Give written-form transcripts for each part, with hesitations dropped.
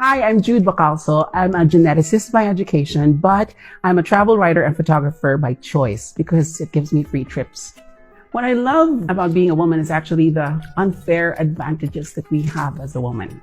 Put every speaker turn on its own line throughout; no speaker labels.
Hi, I'm Jude Bacalso. I'm a geneticist by education, but I'm a travel writer and photographer by choice because it gives me free trips. What I love about being a woman is actually the unfair advantages that we have as a woman.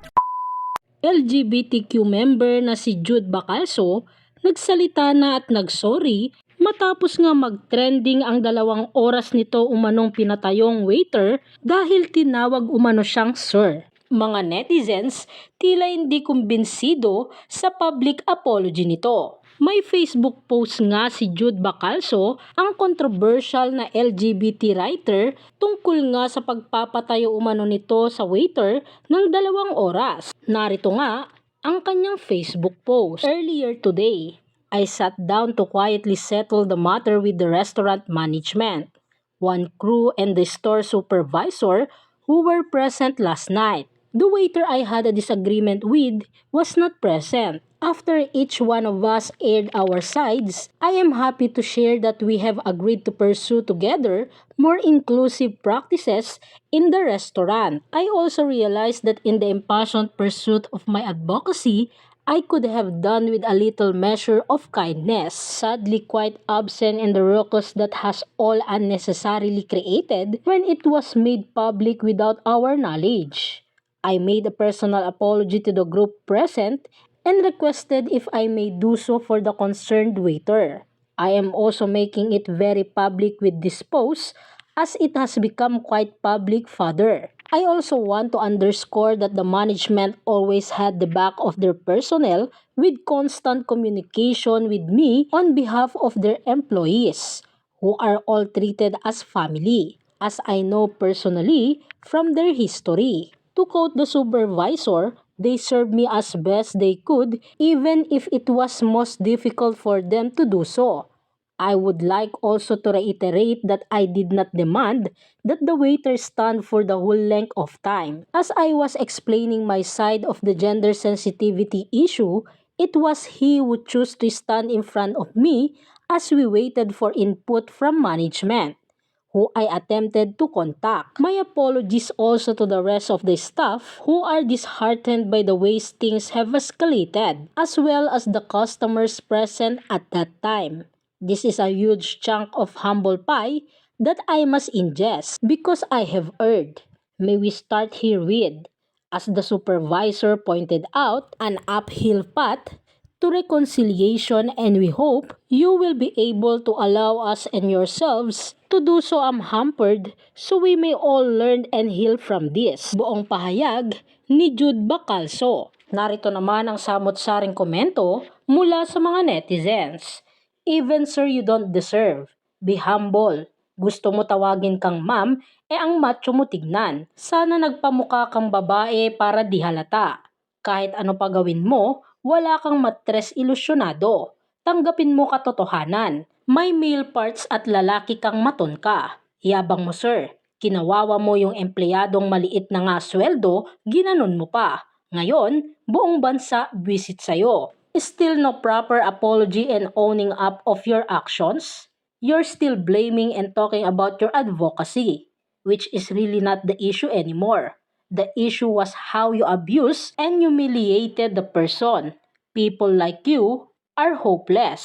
LGBTQ member na si Jude Bacalso nagsalita na at nagsorry matapos nga mag-trending ang 2 oras nito umanong pinatayong waiter dahil tinawag umano siyang sir. Mga netizens tila hindi kumbinsido sa public apology nito. May Facebook post nga si Jude Bacalso, ang controversial na LGBT writer, tungkol nga sa pagpapatayo umano nito sa waiter ng 2 oras. Narito nga ang kanyang Facebook post. Earlier today, I sat down to quietly settle the matter with the restaurant management, one crew and the store supervisor who were present last night. The waiter I had a disagreement with was not present. After each one of us aired our sides, I am happy to share that we have agreed to pursue together more inclusive practices in the restaurant. I also realized that in the impassioned pursuit of my advocacy, I could have done with a little measure of kindness, sadly quite absent in the ruckus that has all unnecessarily created when it was made public without our knowledge. I made a personal apology to the group present and requested if I may do so for the concerned waiter. I am also making it very public with this post as it has become quite public fodder. I also want to underscore that the management always had the back of their personnel with constant communication with me on behalf of their employees, who are all treated as family, as I know personally from their history. To quote the supervisor, they served me as best they could even if it was most difficult for them to do so. I would like also to reiterate that I did not demand that the waiter stand for the whole length of time. As I was explaining my side of the gender sensitivity issue, it was he who chose to stand in front of me as we waited for input from management, who I attempted to contact. My apologies also to the rest of the staff who are disheartened by the ways things have escalated, as well as the customers present at that time. This is a huge chunk of humble pie that I must ingest because I have erred. May we start here with, as the supervisor pointed out, an uphill path to reconciliation, and we hope you will be able to allow us and yourselves to do so unhampered so we may all learn and heal from this. Buong pahayag ni Jude Bacalso. Narito naman ang samot-saring komento mula sa mga netizens. Even sir you don't deserve. Be humble. Gusto mo tawagin kang ma'am, ang macho mo tignan. Sana nagpamukha kang babae para di halata. Kahit ano pa gawin mo, wala kang matres ilusyonado. Tanggapin mo katotohanan. May male parts at lalaki kang maton ka. Yabang mo sir. Kinawawa mo yung empleyadong maliit na nga sweldo, ginanon mo pa. Ngayon, buong bansa visit sa'yo. Still no proper apology and owning up of your actions? You're still blaming and talking about your advocacy, which is really not the issue anymore. The issue was how you abused and humiliated the person. People like you are hopeless.